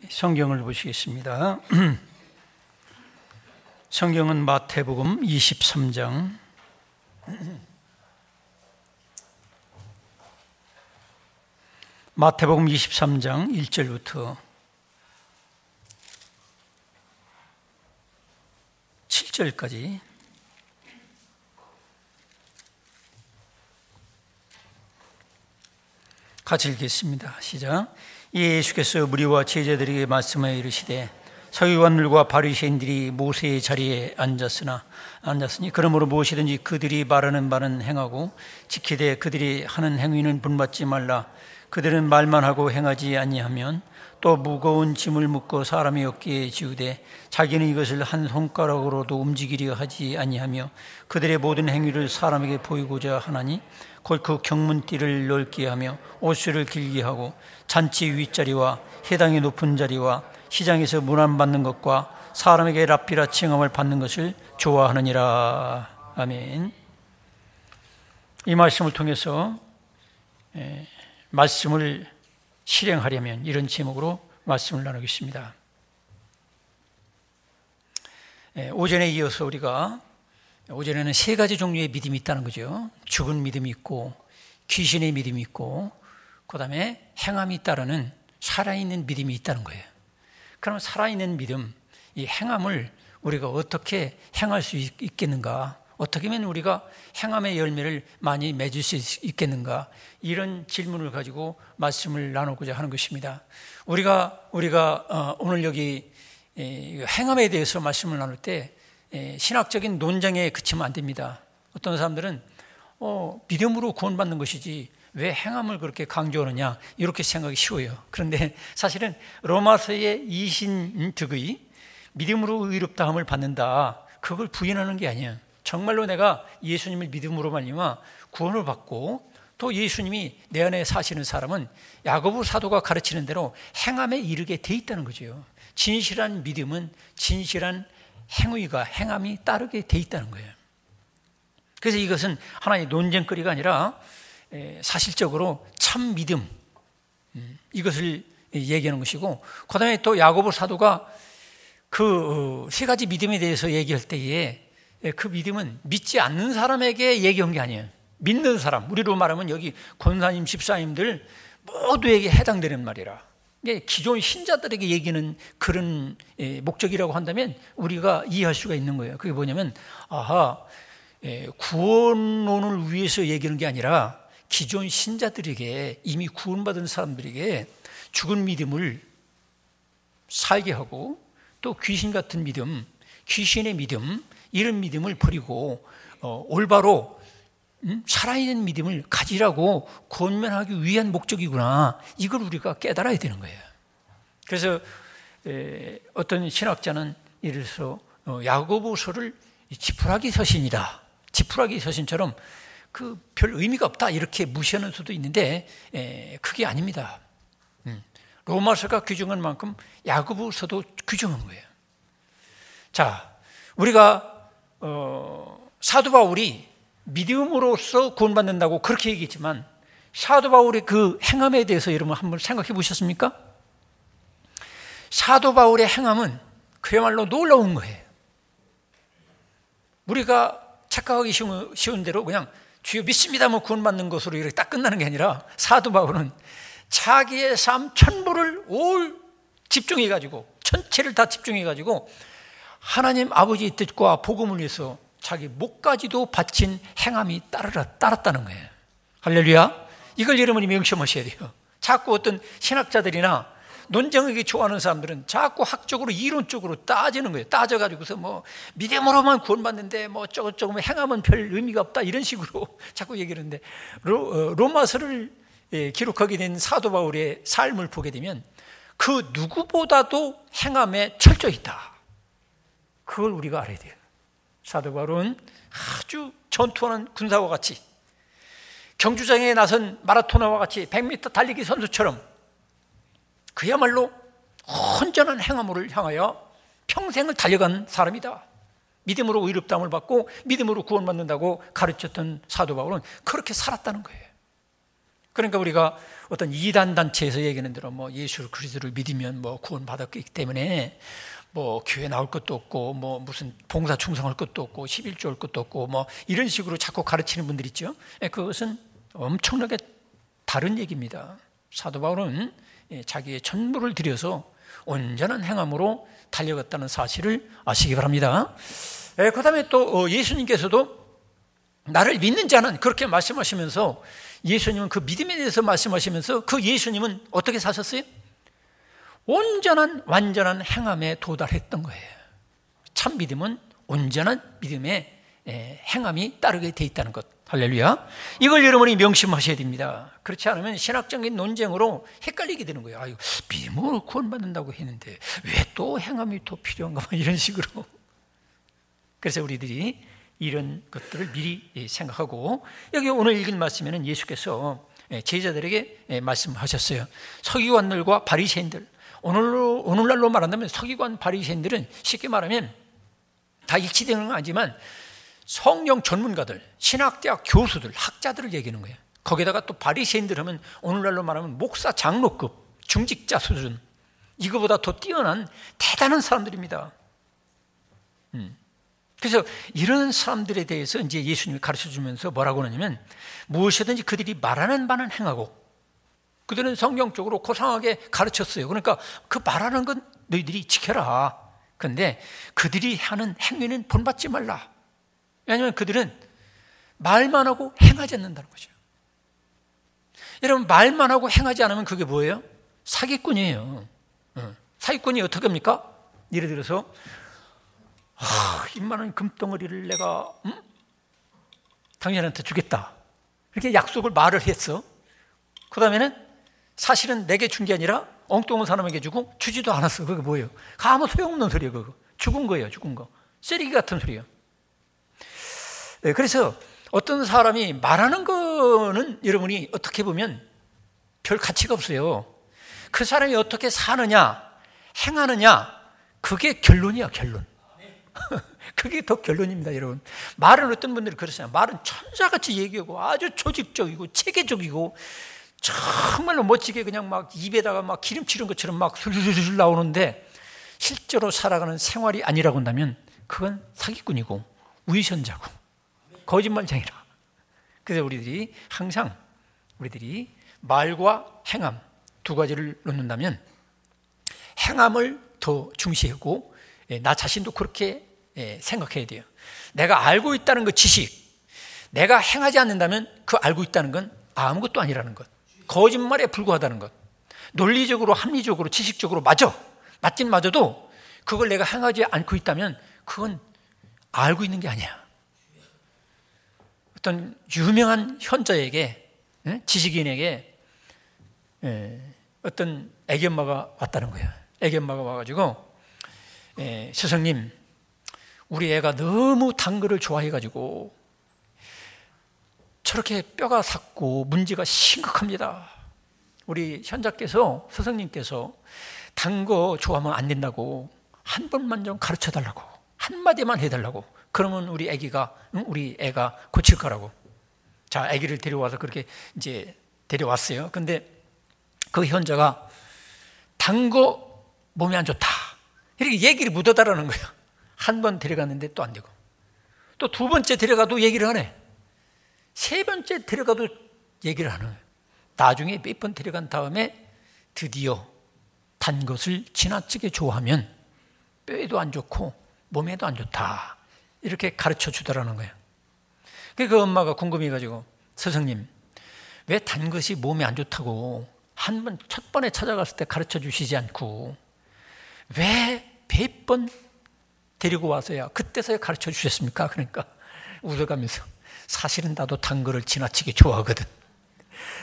성경을 보시겠습니다. 성경은 마태복음 23장 마태복음 23장 1절부터 7절까지 같이 읽겠습니다. 시작. 예수께서 무리와 제자들에게 말씀하여 이르시되 서기관들과 바리새인들이 모세의 자리에 앉았으니 그러므로 무엇이든지 그들이 말하는 바는 행하고 지키되 그들이 하는 행위는 본받지 말라. 그들은 말만 하고 행하지 아니하면 또 무거운 짐을 묶어 사람의 어깨에 지우되 자기는 이것을 한 손가락으로도 움직이려 하지 아니하며 그들의 모든 행위를 사람에게 보이고자 하나니 곧 그 경문띠를 넓게 하며 옷수를 길게 하고 잔치 윗자리와 회당의 높은 자리와 시장에서 문안 받는 것과 사람에게 랍비라 칭함을 받는 것을 좋아하느니라. 아멘. 이 말씀을 통해서 말씀을 실행하려면 이런 제목으로 말씀을 나누겠습니다. 오전에 이어서 우리가 오전에는 세 가지 종류의 믿음이 있다는 거죠. 죽은 믿음이 있고 귀신의 믿음이 있고 그 다음에 행함이 따르는 살아있는 믿음이 있다는 거예요. 그럼 살아있는 믿음, 이 행함을 우리가 어떻게 행할 수 있겠는가? 어떻게 하면 우리가 행함의 열매를 많이 맺을 수 있겠는가? 이런 질문을 가지고 말씀을 나누고자 하는 것입니다. 우리가 오늘 여기 행함에 대해서 말씀을 나눌 때 신학적인 논쟁에 그치면 안 됩니다. 어떤 사람들은 믿음으로 구원받는 것이지 왜 행함을 그렇게 강조하느냐 이렇게 생각이 쉬워요. 그런데 사실은 로마서의 이신득의 믿음으로 의롭다함을 받는다, 그걸 부인하는 게 아니에요. 정말로 내가 예수님을 믿음으로 말미암아 구원을 받고 또 예수님이 내 안에 사시는 사람은 야고보 사도가 가르치는 대로 행함에 이르게 돼 있다는 거죠. 진실한 믿음은 진실한 행함이 따르게 돼 있다는 거예요. 그래서 이것은 하나의 논쟁거리가 아니라 사실적으로 참 믿음, 이것을 얘기하는 것이고, 그 다음에 또 야고보 사도가 그 세 가지 믿음에 대해서 얘기할 때에 그 믿음은 믿지 않는 사람에게 얘기한 게 아니에요. 믿는 사람, 우리로 말하면 여기 권사님, 집사님들 모두에게 해당되는 말이라. 기존 신자들에게 얘기는 그런 목적이라고 한다면 우리가 이해할 수가 있는 거예요. 그게 뭐냐면, 구원론을 위해서 얘기하는 게 아니라 기존 신자들에게, 이미 구원받은 사람들에게 죽은 믿음을 살게 하고 또 귀신 같은 믿음, 귀신의 믿음, 이런 믿음을 버리고 올바로 살아있는 믿음을 가지라고 권면하기 위한 목적이구나, 이걸 우리가 깨달아야 되는 거예요. 그래서 어떤 신학자는 예를 들어서 야고보서를 지푸라기 서신이다, 지푸라기 서신처럼 그 별 의미가 없다 이렇게 무시하는 수도 있는데 그게 아닙니다. 로마서가 규정한 만큼 야고보서도 규정한 거예요. 자, 우리가 사도 바울이 믿음으로써 구원받는다고 그렇게 얘기했지만 사도 바울의 그 행함에 대해서 여러분 한번 생각해 보셨습니까? 사도 바울의 행함은 그야말로 놀라운 거예요. 우리가 착각하기 쉬운 대로 그냥 주여 믿습니다 뭐 구원받는 것으로 이렇게 딱 끝나는 게 아니라 사도 바울은 자기의 삶 전부를 집중해가지고, 전체를 다 집중해가지고 하나님 아버지의 뜻과 복음을 위해서 자기 목까지도 바친 행함이 따랐다는 거예요. 할렐루야. 이걸 여러분이 명심하셔야 돼요. 자꾸 어떤 신학자들이나 논쟁하기 좋아하는 사람들은 자꾸 학적으로 이론적으로 따지는 거예요. 따져가지고서 뭐 믿음으로만 구원받는데 뭐 어쩌고저쩌고 행함은 별 의미가 없다 이런 식으로 자꾸 얘기하는데, 로마서를 기록하게 된 사도 바울의 삶을 보게 되면 그 누구보다도 행함에 철저히 있다, 그걸 우리가 알아야 돼요. 사도 바울은 아주 전투하는 군사와 같이, 경주장에 나선 마라토너와 같이 100m 달리기 선수처럼 그야말로 온전한 행함을 향하여 평생을 달려간 사람이다. 믿음으로 의롭다함을 받고 믿음으로 구원받는다고 가르쳤던 사도 바울은 그렇게 살았다는 거예요. 그러니까 우리가 어떤 이단 단체에서 얘기하는 대로 뭐 예수 그리스도를 믿으면 뭐 구원받았기 때문에 뭐 교회 나올 것도 없고 뭐 무슨 봉사 충성할 것도 없고 11조 할 것도 없고 뭐 이런 식으로 자꾸 가르치는 분들 있죠. 그것은 엄청나게 다른 얘기입니다. 사도 바울은 자기의 전부를 들여서 온전한 행함으로 달려갔다는 사실을 아시기 바랍니다. 그 다음에 또 예수님께서도 나를 믿는 자는 그렇게 말씀하시면서 예수님은 그 믿음에 대해서 말씀하시면서 그 예수님은 어떻게 사셨어요? 온전한 완전한 행함에 도달했던 거예요. 참 믿음은 온전한 믿음의 행함이 따르게 돼 있다는 것. 할렐루야. 이걸 여러분이 명심하셔야 됩니다. 그렇지 않으면 신학적인 논쟁으로 헷갈리게 되는 거예요. 아유, 믿음으로 구원받는다고 했는데 왜 또 행함이 더 필요한가 이런 식으로. 그래서 우리들이 이런 것들을 미리 생각하고, 여기 오늘 읽은 말씀에는 예수께서 제자들에게 말씀하셨어요. 서기관들과 바리새인들, 오늘날로 말한다면 서기관 바리새인들은 쉽게 말하면 다 일치되는 건 아니지만 성경 전문가들, 신학대학 교수들, 학자들을 얘기하는 거예요. 거기다가 또 바리새인들 하면 오늘날로 말하면 목사, 장로급, 중직자 수준, 이거보다 더 뛰어난 대단한 사람들입니다. 그래서 이런 사람들에 대해서 이제 예수님이 가르쳐 주면서 뭐라고 하냐면, 무엇이든지 그들이 말하는 바는 행하고, 그들은 성경적으로 고상하게 가르쳤어요. 그러니까 그 말하는 건 너희들이 지켜라. 그런데 그들이 하는 행위는 본받지 말라. 왜냐하면 그들은 말만 하고 행하지 않는다는 거죠. 여러분, 말만 하고 행하지 않으면 그게 뭐예요? 사기꾼이에요. 사기꾼이 어떻게 합니까? 예를 들어서 이만한 금덩어리를 내가 당신한테 주겠다, 이렇게 약속을 말을 했어. 그 다음에는 사실은 내게 준 게 아니라 엉뚱한 사람에게 주고 주지도 않았어. 그게 뭐예요? 아무 소용없는 소리예요. 그거 죽은 거예요. 죽은 거, 쓰레기 같은 소리예요. 그래서 어떤 사람이 말하는 거는 여러분이 어떻게 보면 별 가치가 없어요. 그 사람이 어떻게 사느냐, 행하느냐, 그게 결론이야, 결론. 그게 더 결론입니다, 여러분. 말은 어떤 분들이 그러잖아요. 말은 천사같이 얘기하고 아주 조직적이고 체계적이고 정말로 멋지게 그냥 막 입에다가 막 기름 치는 것처럼 막 술술술 나오는데 실제로 살아가는 생활이 아니라고 한다면 그건 사기꾼이고 위선자고 거짓말쟁이라. 그래서 우리들이 항상 우리들이 말과 행함 두 가지를 놓는다면 행함을 더 중시하고 나 자신도 그렇게 생각해야 돼요. 내가 알고 있다는 그 지식, 내가 행하지 않는다면 그 알고 있다는 건 아무것도 아니라는 것, 거짓말에 불과하다는 것. 논리적으로 합리적으로 지식적으로 맞긴 맞아도 그걸 내가 행하지 않고 있다면 그건 알고 있는 게 아니야. 어떤 유명한 현자에게, 지식인에게 어떤 애기 엄마가 왔다는 거예요. 애기 엄마가 와가지고 스승님, 우리 애가 너무 단 거를 좋아해가지고 저렇게 뼈가 삭고 문제가 심각합니다. 우리 현자께서, 스승님께서 단 거 좋아하면 안 된다고 한 번만 좀 가르쳐 달라고, 한마디만 해달라고. 그러면 우리 애가 고칠 거라고. 자, 애기를 데려와서 그렇게 이제 데려왔어요. 근데 그 현자가 단 거 몸에 안 좋다, 이렇게 얘기를 묻어달라는 거예요. 한 번 데려갔는데 또 안 되고, 또 두 번째 데려가도 얘기를 안 해. 세 번째 데려가도 얘기를 안 해요. 나중에 몇 번 데려간 다음에 드디어 단 것을 지나치게 좋아하면 뼈에도 안 좋고 몸에도 안 좋다, 이렇게 가르쳐 주더라는 거예요. 그 엄마가 궁금해가지고, 스승님, 왜 단 것이 몸에 안 좋다고 첫 번에 찾아갔을 때 가르쳐 주시지 않고 왜 몇 번 데리고 와서야 그때서야 가르쳐 주셨습니까? 그러니까 웃어가면서, 사실은 나도 단 거를 지나치게 좋아하거든.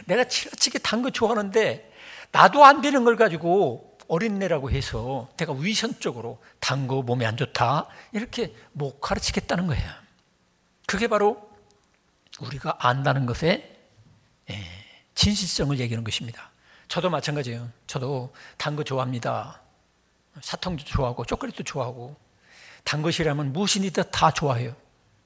내가 지나치게 단 거 좋아하는데 나도 안 되는 걸 가지고 어린애라고 해서 내가 위선적으로 단 거 몸에 안 좋다 이렇게 못 가르치겠다는 거예요. 그게 바로 우리가 안다는 것의 진실성을 얘기하는 것입니다. 저도 마찬가지예요. 저도 단 거 좋아합니다. 사탕도 좋아하고 초콜릿도 좋아하고, 단 것이라면 무엇이든 다 좋아해요.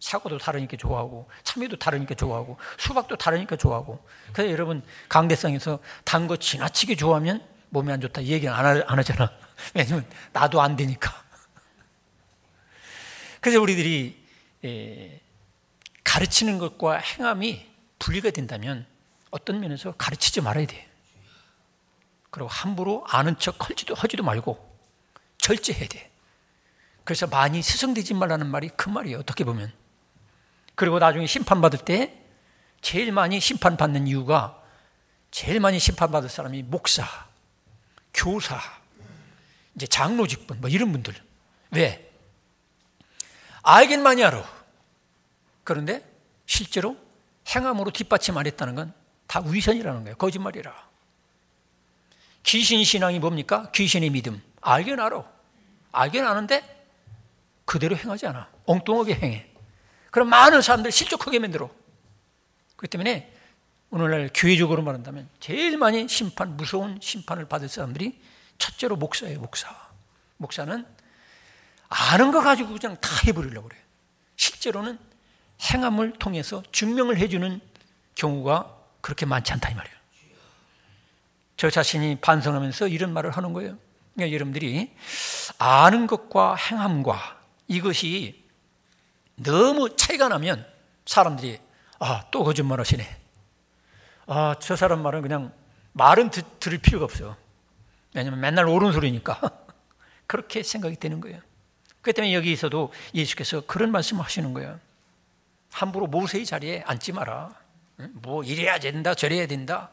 사과도 다르니까 좋아하고, 참외도 다르니까 좋아하고, 수박도 다르니까 좋아하고. 그래서 여러분, 강대상에서 단 거 지나치게 좋아하면 몸에 안 좋다 이 얘기는 안 하잖아. 왜냐면 나도 안 되니까. 그래서 우리들이 가르치는 것과 행함이 분리가 된다면 어떤 면에서 가르치지 말아야 돼. 그리고 함부로 아는 척 하지도 말고 절제해야 돼. 그래서 많이 스승되지 말라는 말이 큰 말이에요, 어떻게 보면. 그리고 나중에 심판받을 때 제일 많이 심판받는 이유가, 제일 많이 심판받을 사람이 목사, 교사, 이제 장로 직분 뭐 이런 분들. 왜? 알긴 많이 알아. 그런데 실제로 행함으로 뒷받침 안 했다는 건 다 위선이라는 거예요. 거짓말이라. 귀신 신앙이 뭡니까? 귀신의 믿음. 알긴 알아. 알긴 아는데 그대로 행하지 않아. 엉뚱하게 행해. 그럼 많은 사람들 실족하게 만들어. 그렇기 때문에 오늘날 교회적으로 말한다면 제일 많이 무서운 심판을 받을 사람들이 첫째로 목사예요. 목사는 아는 거 가지고 그냥 다 해버리려고 그래요. 실제로는 행함을 통해서 증명을 해주는 경우가 그렇게 많지 않다 이 말이에요. 저 자신이 반성하면서 이런 말을 하는 거예요. 그러니까 여러분들이 아는 것과 행함과 이것이 너무 차이가 나면 사람들이 또 거짓말 하시네. 저 사람 말은 그냥 말은 들을 필요가 없어. 왜냐하면 맨날 옳은 소리니까. 그렇게 생각이 되는 거예요. 그렇기 때문에 여기서도 예수께서 그런 말씀을 하시는 거예요. 함부로 모세의 자리에 앉지 마라. 뭐 이래야 된다 저래야 된다.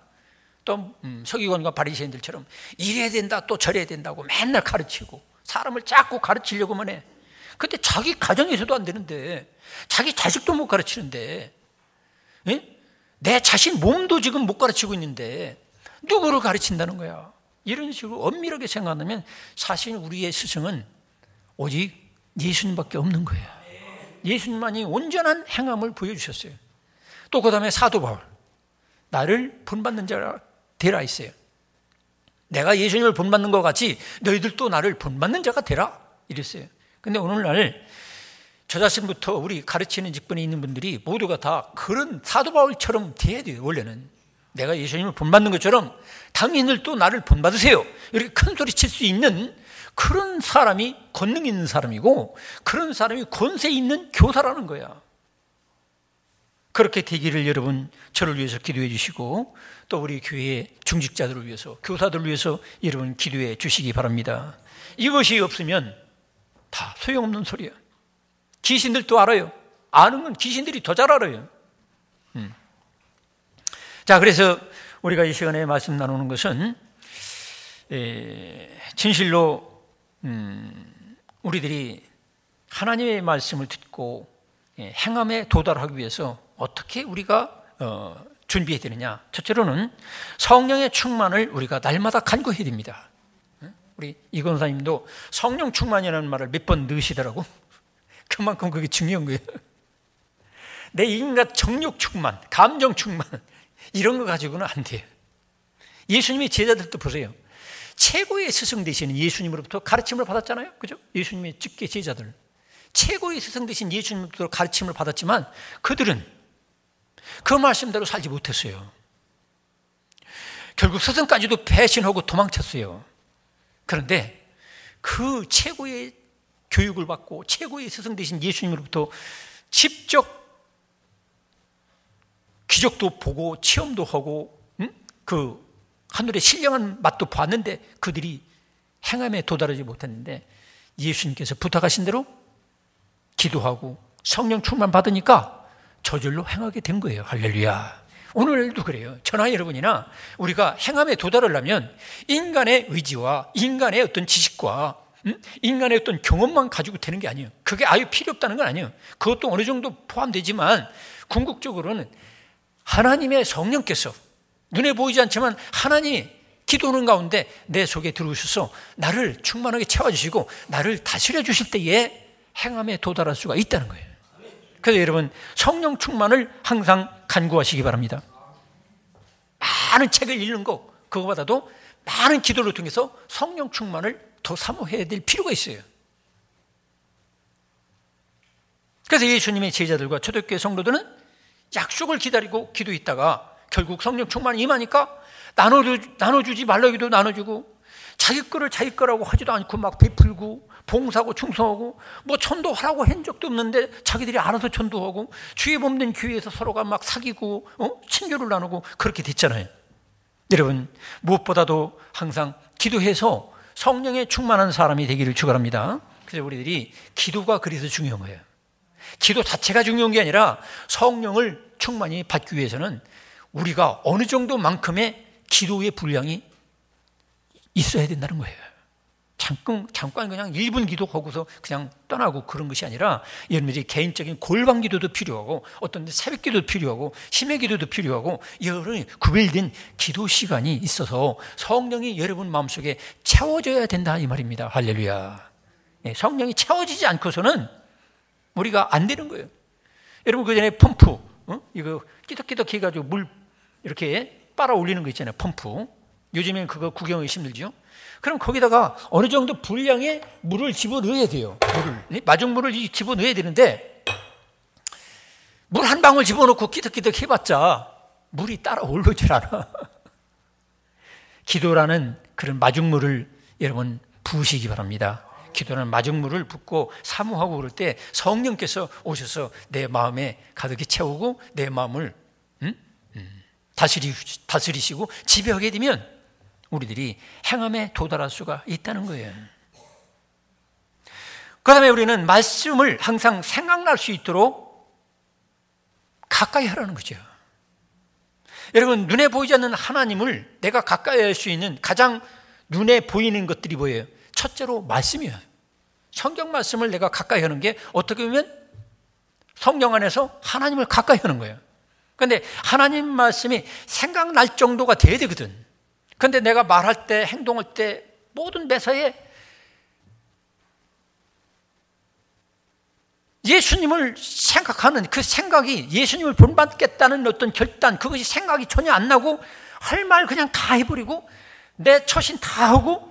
또 서기관과 바리새인들처럼 이래야 된다 또 저래야 된다고 맨날 가르치고 사람을 자꾸 가르치려고만 해. 근데 자기 가정에서도 안 되는데, 자기 자식도 못 가르치는데, 내 자신 몸도 지금 못 가르치고 있는데 누구를 가르친다는 거야. 이런 식으로 엄밀하게 생각하면 사실 우리의 스승은 오직 예수님밖에 없는 거예요. 예수님만이 온전한 행함을 보여주셨어요. 또 그 다음에 사도 바울, 나를 본받는 자라 되라 했어요. 내가 예수님을 본받는 것 같이 너희들도 나를 본받는 자가 되라 이랬어요. 근데 오늘날 저 자신부터 우리 가르치는 직분에 있는 분들이 모두가 다 그런 사도 바울처럼 돼야 돼요. 원래는 내가 예수님을 본받는 것처럼 당신들도 나를 본받으세요 이렇게 큰 소리 칠 수 있는 그런 사람이 권능 있는 사람이고, 그런 사람이 권세 있는 교사라는 거야. 그렇게 되기를 여러분 저를 위해서 기도해 주시고, 또 우리 교회의 중직자들을 위해서, 교사들을 위해서 여러분 기도해 주시기 바랍니다. 이것이 없으면 다 소용없는 소리야. 귀신들도 알아요. 아는 건 귀신들이 더 잘 알아요. 자, 그래서 우리가 이 시간에 말씀 나누는 것은 진실로 우리들이 하나님의 말씀을 듣고 행함에 도달하기 위해서 어떻게 우리가 준비해야 되느냐. 첫째로는 성령의 충만을 우리가 날마다 간구해야 됩니다. 우리 이건사님도 성령 충만이라는 말을 몇 번 넣으시더라고. 그만큼 그게 중요한 거예요. 내 인간 정욕 충만, 감정 충만 이런 거 가지고는 안 돼요. 예수님의 제자들도 보세요. 최고의 스승 되시는 예수님으로부터 가르침을 받았잖아요. 그죠? 예수님의 직계 제자들. 최고의 스승 되신 예수님으로부터 가르침을 받았지만 그들은 그 말씀대로 살지 못했어요. 결국 스승까지도 배신하고 도망쳤어요. 그런데 그 최고의 교육을 받고 최고의 스승 되신 예수님으로부터 직접 기적도 보고 체험도 하고 그 하늘의 신령한 맛도 봤는데 그들이 행함에 도달하지 못했는데 예수님께서 부탁하신 대로 기도하고 성령 충만 받으니까 저절로 행하게 된 거예요. 할렐루야. 오늘도 그래요. 저나 여러분이나 우리가 행함에 도달하려면 인간의 의지와 인간의 어떤 지식과 인간의 어떤 경험만 가지고 되는 게 아니에요. 그게 아예 필요 없다는 건 아니에요. 그것도 어느 정도 포함되지만 궁극적으로는 하나님의 성령께서 눈에 보이지 않지만 하나님이 기도하는 가운데 내 속에 들어오셔서 나를 충만하게 채워주시고 나를 다스려 주실 때에 행함에 도달할 수가 있다는 거예요. 그래서 여러분 성령 충만을 항상 간구하시기 바랍니다. 많은 책을 읽는 것 그거보다도 많은 기도를 통해서 성령 충만을 더 사모해야 될 필요가 있어요. 그래서 예수님의 제자들과 초대교회 성도들은 약속을 기다리고 기도했다가 결국 성령 충만이 임하니까 나눠주지 말라기도 나눠주고, 자기 거를 자기 거라고 하지도 않고 막 베풀고 봉사하고 충성하고, 뭐 전도하라고 한 적도 없는데 자기들이 알아서 전도하고, 주의 몸된 교회에서 서로가 막 사귀고 친교를 나누고 그렇게 됐잖아요. 여러분, 무엇보다도 항상 기도해서 성령에 충만한 사람이 되기를 축원합니다. 그래서 우리들이 기도가 그래서 중요한 거예요. 기도 자체가 중요한 게 아니라 성령을 충만히 받기 위해서는 우리가 어느 정도만큼의 기도의 분량이 있어야 된다는 거예요. 잠깐 그냥 1분 기도하고서 그냥 떠나고 그런 것이 아니라, 여러분들이 개인적인 골방 기도도 필요하고, 어떤 데 새벽 기도도 필요하고, 심야 기도도 필요하고, 여러분이 구별된 기도 시간이 있어서 성령이 여러분 마음속에 채워져야 된다 이 말입니다. 할렐루야. 성령이 채워지지 않고서는 우리가 안 되는 거예요. 여러분, 그 전에 펌프, 이거 끼덕끼덕 해가지고 물 이렇게 빨아 올리는 거 있잖아요. 펌프. 요즘엔 그거 구경하기 힘들죠. 그럼 거기다가 어느 정도 분량의 물을 집어넣어야 돼요. 마중물을 집어넣어야 되는데, 물 한 방울 집어넣고 끼덕끼덕 해봤자 물이 따라 올라오질 않아. 기도라는 그런 마중물을 여러분 부으시기 바랍니다. 기도는 마중물을 붓고 사모하고 그럴 때 성령께서 오셔서 내 마음에 가득히 채우고 내 마음을 다스리시고 지배하게 되면 우리들이 행함에 도달할 수가 있다는 거예요. 그 다음에 우리는 말씀을 항상 생각날 수 있도록 가까이 하라는 거죠. 여러분, 눈에 보이지 않는 하나님을 내가 가까이 할 수 있는 가장 눈에 보이는 것들이 뭐예요? 첫째로 말씀이에요. 성경 말씀을 내가 가까이 하는 게 어떻게 보면 성령 안에서 하나님을 가까이 하는 거예요. 그런데 하나님 말씀이 생각날 정도가 돼야 되거든. 그런데 내가 말할 때, 행동할 때 모든 매사에 예수님을 생각하는 그 생각이, 예수님을 본받겠다는 어떤 결단, 그것이 생각이 전혀 안 나고 할 말 그냥 다 해버리고 내 처신 다 하고,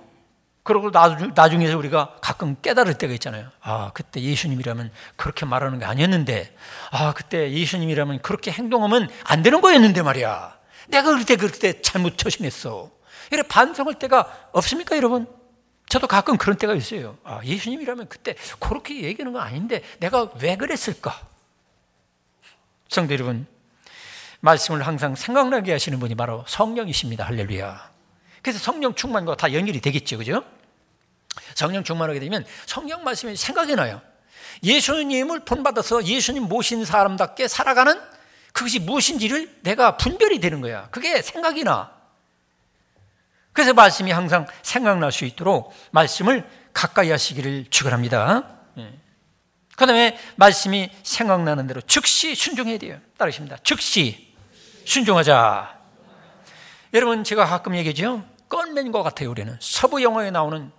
그러고 나중에 우리가 가끔 깨달을 때가 있잖아요. 아, 그때 예수님이라면 그렇게 말하는 게 아니었는데, 아, 그때 예수님이라면 그렇게 행동하면 안 되는 거였는데 말이야. 내가 그때 잘못 처신했어. 이렇게 반성할 때가 없습니까, 여러분? 저도 가끔 그런 때가 있어요. 아, 예수님이라면 그때 그렇게 얘기하는 건 아닌데 내가 왜 그랬을까? 성도 여러분, 말씀을 항상 생각나게 하시는 분이 바로 성령이십니다. 할렐루야. 그래서 성령 충만과 다 연결이 되겠죠, 그죠? 성령 충만하게 되면 성령 말씀이 생각이 나요. 예수님을 본받아서 예수님 모신 사람답게 살아가는 그것이 무엇인지를 내가 분별이 되는 거야. 그게 생각이 나. 그래서 말씀이 항상 생각날 수 있도록 말씀을 가까이 하시기를 축원합니다. 그 다음에 말씀이 생각나는 대로 즉시 순종해야 돼요. 따르십니다. 즉시 순종하자. 여러분, 제가 가끔 얘기하죠. 건맨과 같아요. 우리는 서부 영화에 나오는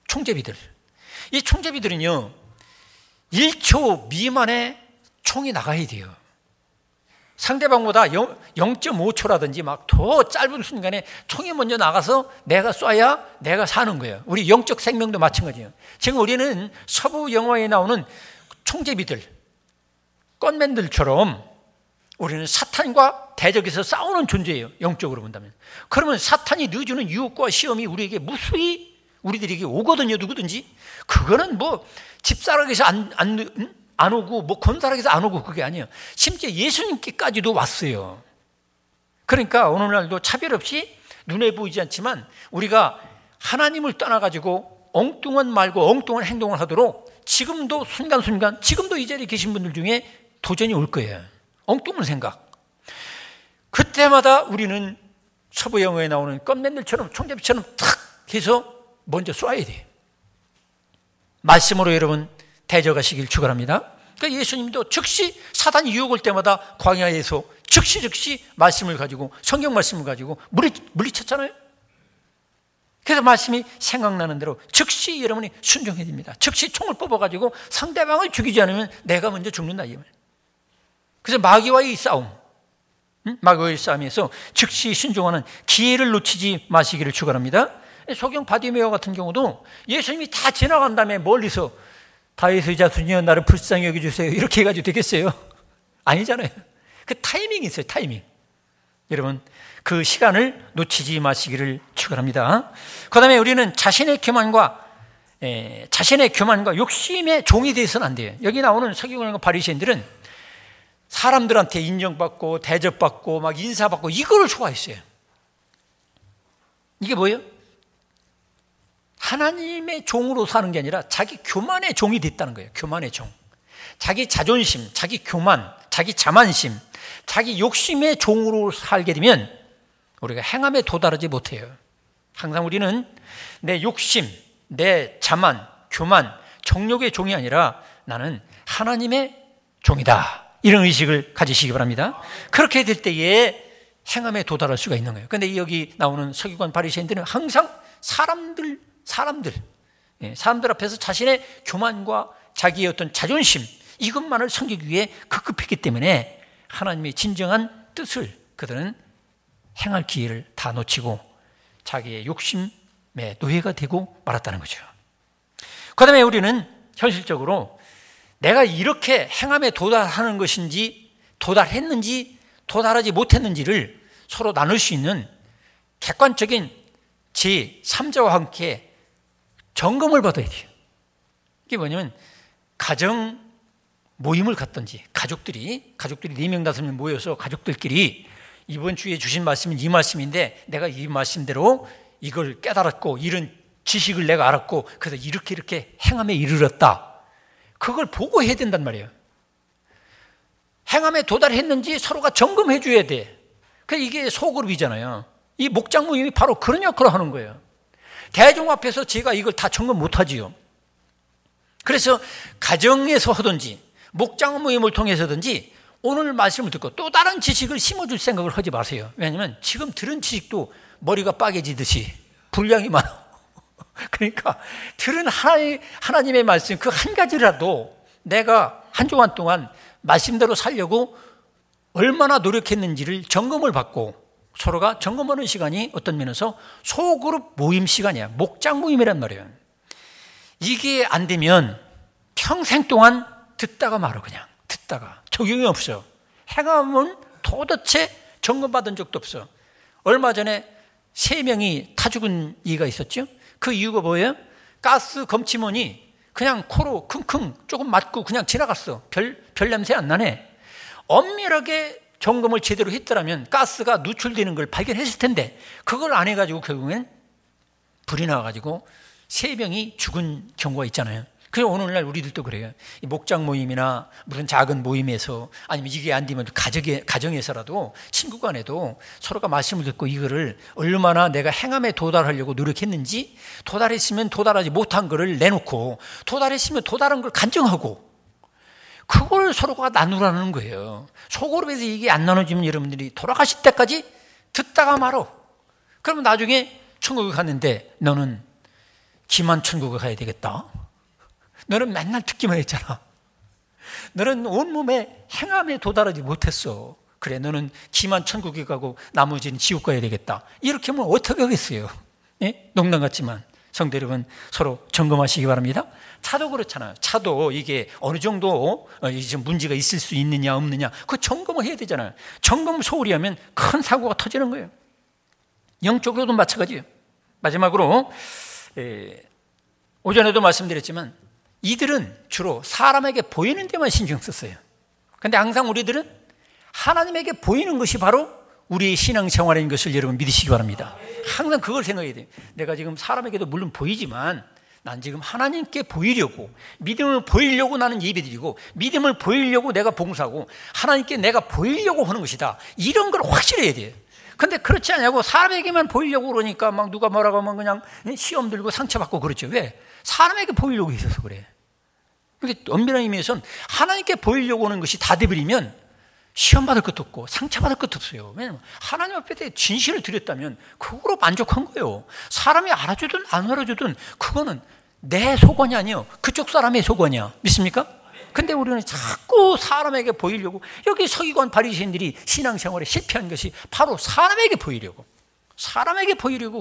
총제비들. 이 총제비들은요 1초 미만의 총이 나가야 돼요. 상대방보다 0.5초라든지 막 더 짧은 순간에 총이 먼저 나가서 내가 쏴야 내가 사는 거예요. 우리 영적 생명도 마찬가지예요. 지금 우리는 서부 영화에 나오는 총제비들, 건맨들처럼 우리는 사탄과 대적해서 싸우는 존재예요. 영적으로 본다면. 그러면 사탄이 넣어주는 유혹과 시험이 우리에게 무수히 우리들에게 오거든요. 누구든지. 그거는 뭐 집사락에서 안 오고 뭐 건사락에서 안 오고 그게 아니에요. 심지어 예수님께까지도 왔어요. 그러니까 오늘날도 차별 없이 눈에 보이지 않지만 우리가 하나님을 떠나가지고 엉뚱한 말고 엉뚱한 행동을 하도록 지금도 순간순간, 지금도 이 자리에 계신 분들 중에 도전이 올 거예요. 엉뚱한 생각. 그때마다 우리는 서부 영화에 나오는 건맨들처럼 총잡이처럼 탁 해서 먼저 쏴야 돼요. 말씀으로 여러분 대적하시길 축원합니다. 그러니까 예수님도 즉시 사단이 유혹할 때마다 광야에서 즉시 말씀을 가지고, 성경 말씀을 가지고 물리쳤잖아요. 그래서 말씀이 생각나는 대로 즉시 여러분이 순종해야 됩니다. 즉시 총을 뽑아가지고 상대방을 죽이지 않으면 내가 먼저 죽는다 이 말. 그래서 마귀와의 싸움, 마귀와의 싸움에서 즉시 순종하는 기회를 놓치지 마시기를 축원합니다. 소경 바디메오 같은 경우도 예수님이 다 지나간 다음에 멀리서 다윗의 자손이여 나를 불쌍히 여겨주세요 이렇게 해가지고 되겠어요? 아니잖아요. 그 타이밍이 있어요. 타이밍. 여러분 그 시간을 놓치지 마시기를 축원합니다. 그 다음에 우리는 자신의 교만과 욕심의 종이 되어서는 안 돼요. 여기 나오는 서기관과 바리새인들은 사람들한테 인정받고 대접받고 막 인사받고 이걸 좋아했어요. 이게 뭐예요? 하나님의 종으로 사는 게 아니라 자기 교만의 종이 됐다는 거예요. 교만의 종. 자기 자존심, 자기 교만, 자기 자만심, 자기 욕심의 종으로 살게 되면 우리가 행함에 도달하지 못해요. 항상 우리는 내 욕심, 내 자만, 교만, 정욕의 종이 아니라 나는 하나님의 종이다. 이런 의식을 가지시기 바랍니다. 그렇게 될 때에 행함에 도달할 수가 있는 거예요. 그런데 여기 나오는 서기관 바리새인들은 항상 사람들 앞에서 자신의 교만과 자기의 어떤 자존심 이것만을 섬기기 위해 급급했기 때문에 하나님의 진정한 뜻을 그들은 행할 기회를 다 놓치고 자기의 욕심의 노예가 되고 말았다는 거죠. 그 다음에 우리는 현실적으로 내가 이렇게 행함에 도달하는 것인지 도달했는지 도달하지 못했는지를 서로 나눌 수 있는 객관적인 제3자와 함께 점검을 받아야 돼요. 이게 뭐냐면 가정 모임을 갖든지 가족들이 4명, 5명 모여서 가족들끼리 이번 주에 주신 말씀은 이 말씀인데 내가 이 말씀대로 이걸 깨달았고 이런 지식을 내가 알았고 그래서 이렇게 행함에 이르렀다. 그걸 보고해야 된단 말이에요. 행함에 도달했는지 서로가 점검해 줘야 돼. 그러니까 이게 소그룹이잖아요. 이 목장 모임이 바로 그런 역할을 하는 거예요. 대중 앞에서 제가 이걸 다 점검 못하지요. 그래서 가정에서 하든지 목장 모임을 통해서든지 오늘 말씀을 듣고 또 다른 지식을 심어줄 생각을 하지 마세요. 왜냐하면 지금 들은 지식도 머리가 빠개지듯이 분량이 많아. 그러니까 들은 하나님의 말씀 그 한 가지라도 내가 한 주간 동안 말씀대로 살려고 얼마나 노력했는지를 점검을 받고 서로가 점검하는 시간이 어떤 면에서 소그룹 모임 시간이야. 목장 모임이란 말이에요. 이게 안 되면 평생 동안 듣다가 말아. 그냥 듣다가 적용이 없어. 행함은 도대체 점검받은 적도 없어. 얼마 전에 3명이 타 죽은 이가 있었죠. 그 이유가 뭐예요? 가스 검침원이 그냥 코로 킁킁 조금 맞고 그냥 지나갔어. 별 냄새 안 나네. 엄밀하게 점검을 제대로 했더라면 가스가 누출되는 걸 발견했을 텐데 그걸 안 해가지고 결국엔 불이 나와가지고 3명이 죽은 경우가 있잖아요. 그래서 오늘날 우리들도 그래요. 이 목장 모임이나 무슨 작은 모임에서 아니면 이게 안 되면 가정에서라도 친구 간에도 서로가 말씀을 듣고 이거를 얼마나 내가 행함에 도달하려고 노력했는지 도달했으면 도달하지 못한 거를 내놓고 도달했으면 도달한 걸 간증하고 그걸 서로가 나누라는 거예요. 소그룹에서 이게 안 나눠지면 여러분들이 돌아가실 때까지 듣다가 말어. 그러면 나중에 천국에 갔는데 너는 기만 천국에 가야 되겠다. 너는 맨날 듣기만 했잖아. 너는 온몸에 행함에 도달하지 못했어. 그래 너는 기만 천국에 가고 나머지는 지옥 가야 되겠다. 이렇게 하면 어떻게 하겠어요? 예? 농담 같지만 성도 여러분 서로 점검하시기 바랍니다. 차도 그렇잖아요. 차도 이게 어느 정도 이제 문제가 있을 수 있느냐 없느냐 그 점검을 해야 되잖아요. 점검 소홀히 하면 큰 사고가 터지는 거예요. 영적으로도 마찬가지예요. 마지막으로 오전에도 말씀드렸지만 이들은 주로 사람에게 보이는 데만 신경 썼어요. 그런데 항상 우리들은 하나님에게 보이는 것이 바로 우리의 신앙생활인 것을 여러분 믿으시기 바랍니다. 항상 그걸 생각해야 돼요. 내가 지금 사람에게도 물론 보이지만 난 지금 하나님께 보이려고 믿음을 보이려고 나는 예배드리고 믿음을 보이려고 내가 봉사하고 하나님께 내가 보이려고 하는 것이다. 이런 걸 확실해야 돼요. 근데 그렇지 않냐고 사람에게만 보이려고 그러니까 막 누가 뭐라고 하면 그냥 시험 들고 상처받고 그렇죠. 왜? 사람에게 보이려고 있어서 그래. 근데 엄밀한 의미에서는 하나님께 보이려고 하는 것이 다 돼버리면 시험 받을 것도 없고 상처받을 것도 없어요. 왜냐하면 하나님 앞에 진실을 드렸다면 그거로 만족한 거예요. 사람이 알아주든 안 알아주든 그거는 내 소관이 아니에요. 그쪽 사람의 소관이야. 믿습니까? 근데 우리는 자꾸 사람에게 보이려고 여기 서기관 바리새인들이 신앙생활에 실패한 것이 바로 사람에게 보이려고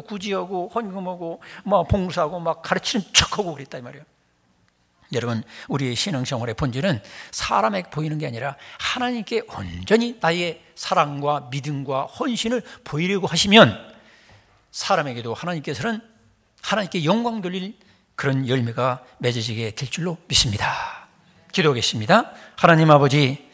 구제하고 헌금하고 막 봉사하고 막 가르치는 척하고 그랬다 이 말이에요. 여러분, 우리의 신앙생활의 본질은 사람에게 보이는 게 아니라 하나님께 온전히 나의 사랑과 믿음과 헌신을 보이려고 하시면 사람에게도 하나님께서는 하나님께 영광 돌릴 그런 열매가 맺어지게 될 줄로 믿습니다. 기도하겠습니다. 하나님 아버지,